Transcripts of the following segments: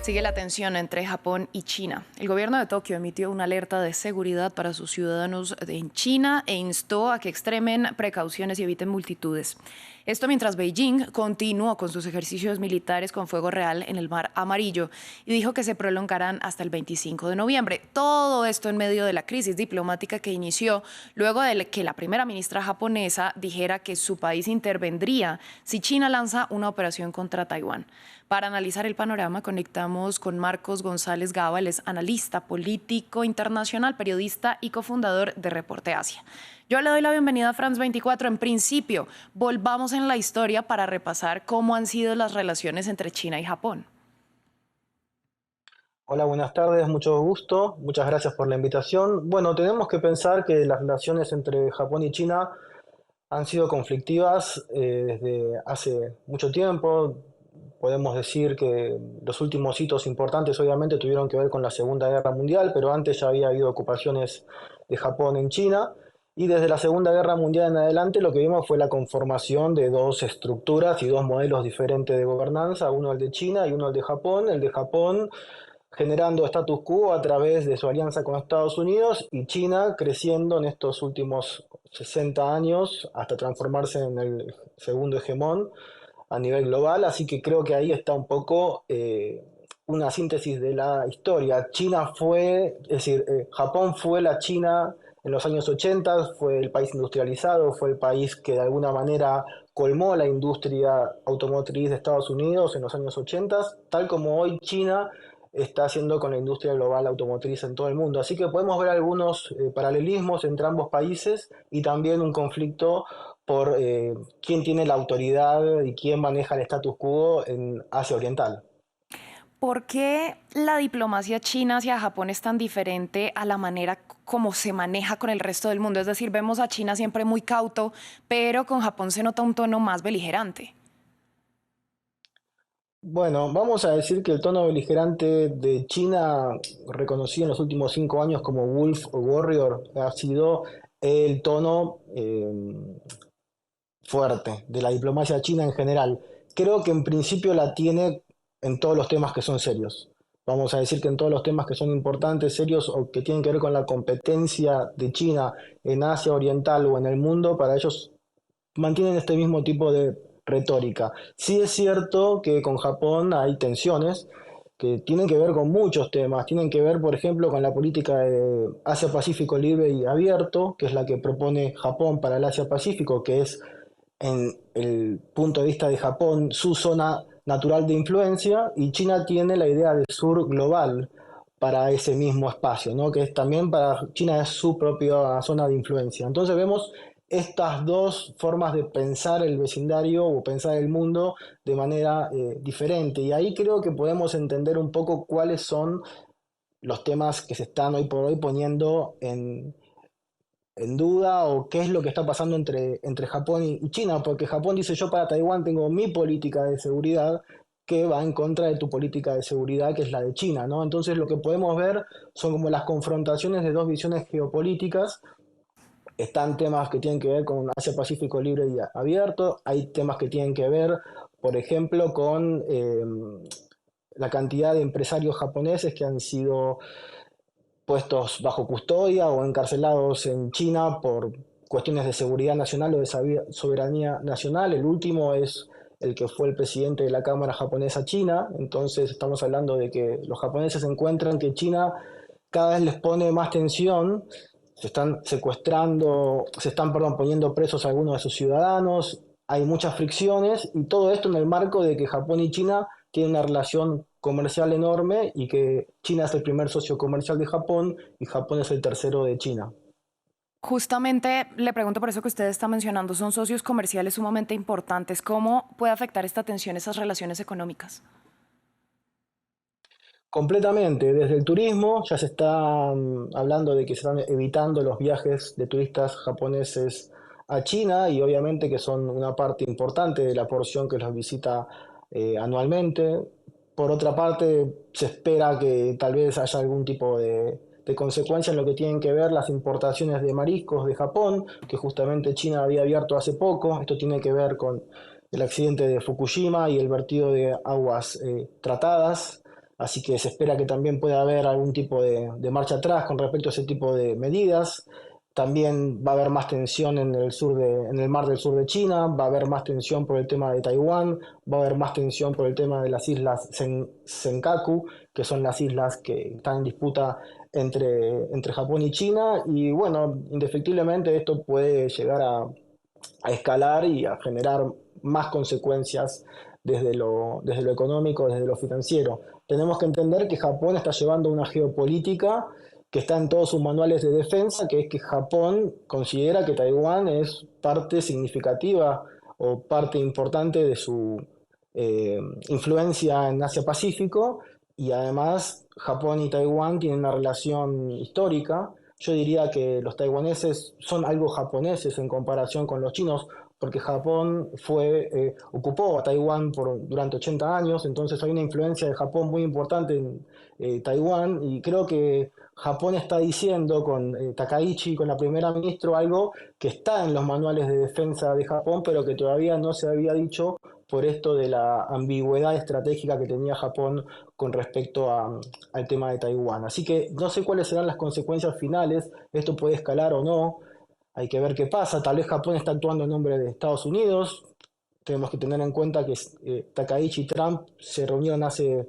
Sigue la tensión entre Japón y China. El gobierno de Tokio emitió una alerta de seguridad para sus ciudadanos en China e instó a que extremen precauciones y eviten multitudes. Esto mientras Beijing continuó con sus ejercicios militares con fuego real en el Mar Amarillo y dijo que se prolongarán hasta el 25 de noviembre. Todo esto en medio de la crisis diplomática que inició luego de que la primera ministra japonesa dijera que su país intervendría si China lanza una operación contra Taiwán. Para analizar el panorama conectamos con Marcos González Gaba, él es analista político internacional, periodista y cofundador de Reporte Asia. Yo le doy la bienvenida a France 24. En principio, volvamos en la historia para repasar cómo han sido las relaciones entre China y Japón. Hola, buenas tardes, mucho gusto, muchas gracias por la invitación. Bueno, tenemos que pensar que las relaciones entre Japón y China han sido conflictivas desde hace mucho tiempo. Podemos decir que los últimos hitos importantes obviamente tuvieron que ver con la Segunda Guerra Mundial, pero antes ya había habido ocupaciones de Japón en China. Y desde la Segunda Guerra Mundial en adelante lo que vimos fue la conformación de dos estructuras y dos modelos diferentes de gobernanza, uno el de China y uno el de Japón. El de Japón generando status quo a través de su alianza con Estados Unidos y China creciendo en estos últimos 60 años hasta transformarse en el segundo hegemón a nivel global. Así que creo que ahí está un poco una síntesis de la historia. China fue, es decir, Japón fue la China en los años 80, fue el país industrializado, fue el país que de alguna manera colmó la industria automotriz de Estados Unidos en los años 80, tal como hoy China está haciendo con la industria global automotriz en todo el mundo. Así que podemos ver algunos paralelismos entre ambos países y también un conflicto por quién tiene la autoridad y quién maneja el status quo en Asia Oriental. ¿Por qué la diplomacia china hacia Japón es tan diferente a la manera como se maneja con el resto del mundo? Es decir, vemos a China siempre muy cauto, pero con Japón se nota un tono más beligerante. Bueno, vamos a decir que el tono beligerante de China, reconocido en los últimos 5 años como Wolf o Warrior, ha sido el tono fuerte de la diplomacia china en general. Creo que en principio la tiene en todos los temas que son serios. Vamos a decir que en todos los temas que son importantes, serios o que tienen que ver con la competencia de China en Asia Oriental o en el mundo, para ellos mantienen este mismo tipo de retórica. Sí es cierto que con Japón hay tensiones que tienen que ver con muchos temas, tienen que ver, por ejemplo, con la política de Asia-Pacífico libre y abierto, que es la que propone Japón para el Asia-Pacífico, que es en el punto de vista de Japón su zona natural de influencia, y China tiene la idea de sur global para ese mismo espacio, ¿no? Que es también para China es su propia zona de influencia. Entonces vemos estas dos formas de pensar el vecindario o pensar el mundo de manera diferente, y ahí creo que podemos entender un poco cuáles son los temas que se están hoy por hoy poniendo en duda o qué es lo que está pasando entre Japón y China, porque Japón dice yo para Taiwán tengo mi política de seguridad que va en contra de tu política de seguridad, que es la de China, ¿no? Entonces lo que podemos ver son como las confrontaciones de dos visiones geopolíticas. Están temas que tienen que ver con Asia-Pacífico libre y abierto, hay temas que tienen que ver, por ejemplo, con la cantidad de empresarios japoneses que han sido puestos bajo custodia o encarcelados en China por cuestiones de seguridad nacional o de soberanía nacional. El último es el que fue el presidente de la Cámara Japonesa China. Entonces estamos hablando de que los japoneses encuentran que China cada vez les pone más tensión, se están secuestrando, se están, perdón, poniendo presos a algunos de sus ciudadanos, hay muchas fricciones y todo esto en el marco de que Japón y China tienen una relación comercial enorme y que China es el primer socio comercial de Japón y Japón es el tercero de China. Justamente le pregunto por eso que usted está mencionando, son socios comerciales sumamente importantes. ¿Cómo puede afectar esta tensión esas relaciones económicas? Completamente, desde el turismo ya se está hablando de que se están evitando los viajes de turistas japoneses a China y obviamente que son una parte importante de la porción que los visita anualmente. Por otra parte, se espera que tal vez haya algún tipo de consecuencia en lo que tienen que ver las importaciones de mariscos de Japón, que justamente China había abierto hace poco. Esto tiene que ver con el accidente de Fukushima y el vertido de aguas tratadas así que se espera que también pueda haber algún tipo de marcha atrás con respecto a ese tipo de medidas. También va a haber más tensión en en el mar del sur de China, va a haber más tensión por el tema de Taiwán, va a haber más tensión por el tema de las islas Senkaku, que son las islas que están en disputa entre Japón y China. Y bueno, indefectiblemente esto puede llegar a escalar y a generar más consecuencias desde lo económico, desde lo financiero. Tenemos que entender que Japón está llevando una geopolítica que está en todos sus manuales de defensa, que es que Japón considera que Taiwán es parte significativa o parte importante de su eh, influencia en Asia-Pacífico, y además Japón y Taiwán tienen una relación histórica. Yo diría que los taiwaneses son algo japoneses en comparación con los chinos, porque Japón ocupó a Taiwán durante 80 años, entonces hay una influencia de Japón muy importante en Taiwán, y creo que Japón está diciendo con Takaichi, con la primera ministra, algo que está en los manuales de defensa de Japón, pero que todavía no se había dicho por esto de la ambigüedad estratégica que tenía Japón con respecto al tema de Taiwán. Así que no sé cuáles serán las consecuencias finales, esto puede escalar o no, hay que ver qué pasa, tal vez Japón está actuando en nombre de Estados Unidos. Tenemos que tener en cuenta que Takaichi y Trump se reunieron hace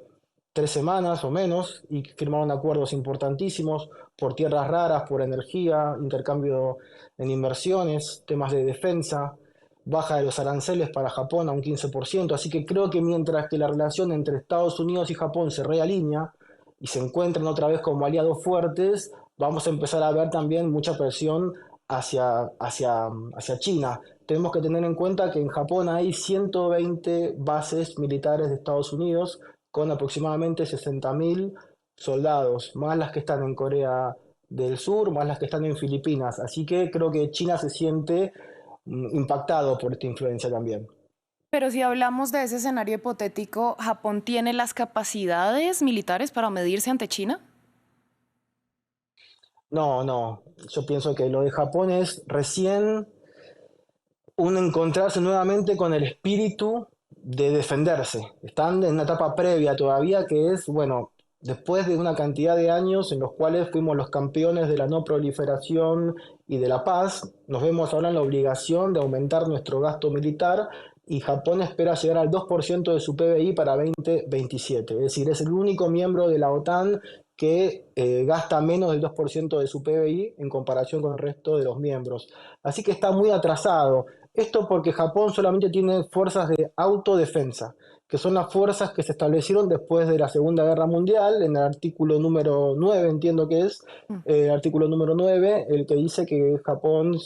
3 semanas o menos y firmaron acuerdos importantísimos por tierras raras, por energía, intercambio en inversiones, temas de defensa, baja de los aranceles para Japón a un 15%. Así que creo que mientras que la relación entre Estados Unidos y Japón se realinea y se encuentran otra vez como aliados fuertes, vamos a empezar a ver también mucha presión hacia China. Tenemos que tener en cuenta que en Japón hay 120 bases militares de Estados Unidos con aproximadamente 60.000 soldados, más las que están en Corea del Sur, más las que están en Filipinas. Así que creo que China se siente impactado por esta influencia también. Pero si hablamos de ese escenario hipotético, ¿Japón tiene las capacidades militares para medirse ante China? No, no, yo pienso que lo de Japón es recién un encontrarse nuevamente con el espíritu de defenderse. Están en una etapa previa todavía que es, bueno, después de una cantidad de años en los cuales fuimos los campeones de la no proliferación y de la paz, nos vemos ahora en la obligación de aumentar nuestro gasto militar, y Japón espera llegar al 2% de su PBI para 2027. Es decir, es el único miembro de la OTAN que gasta menos del 2% de su PBI en comparación con el resto de los miembros. Así que está muy atrasado. Esto porque Japón solamente tiene fuerzas de autodefensa, que son las fuerzas que se establecieron después de la Segunda Guerra Mundial, en el artículo número 9, entiendo que es, el artículo número 9, el que dice que Japón,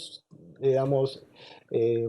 digamos, eh,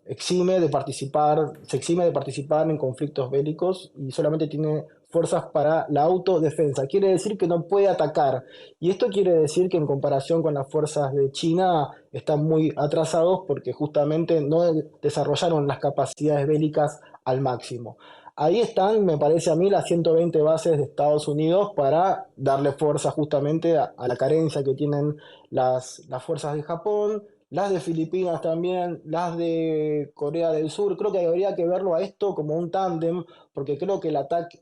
se exime de participar en conflictos bélicos y solamente tiene fuerzas para la autodefensa. Quiere decir que no puede atacar. Y esto quiere decir que en comparación con las fuerzas de China están muy atrasados porque justamente no desarrollaron las capacidades bélicas al máximo. Ahí están, me parece a mí, las 120 bases de Estados Unidos para darle fuerza justamente a la carencia que tienen las fuerzas de Japón, las de Filipinas también, las de Corea del Sur. Creo que habría que verlo a esto como un tándem, porque creo que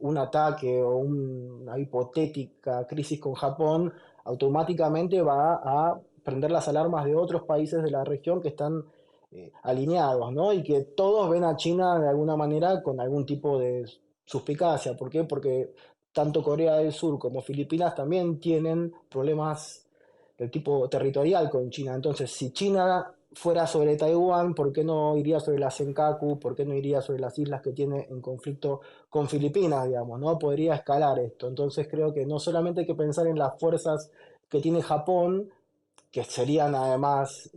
un ataque o una hipotética crisis con Japón automáticamente va a prender las alarmas de otros países de la región que están alineados, ¿no? Y que todos ven a China de alguna manera con algún tipo de suspicacia. ¿Por qué? Porque tanto Corea del Sur como Filipinas también tienen problemas del tipo territorial con China. Entonces, si China fuera sobre Taiwán, ¿por qué no iría sobre la Senkaku? ¿Por qué no iría sobre las islas que tiene en conflicto con Filipinas, digamos, ¿no? Podría escalar esto. Entonces creo que no solamente hay que pensar en las fuerzas que tiene Japón, que serían además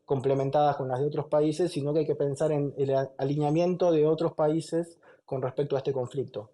complementadas con las de otros países, sino que hay que pensar en el alineamiento de otros países con respecto a este conflicto.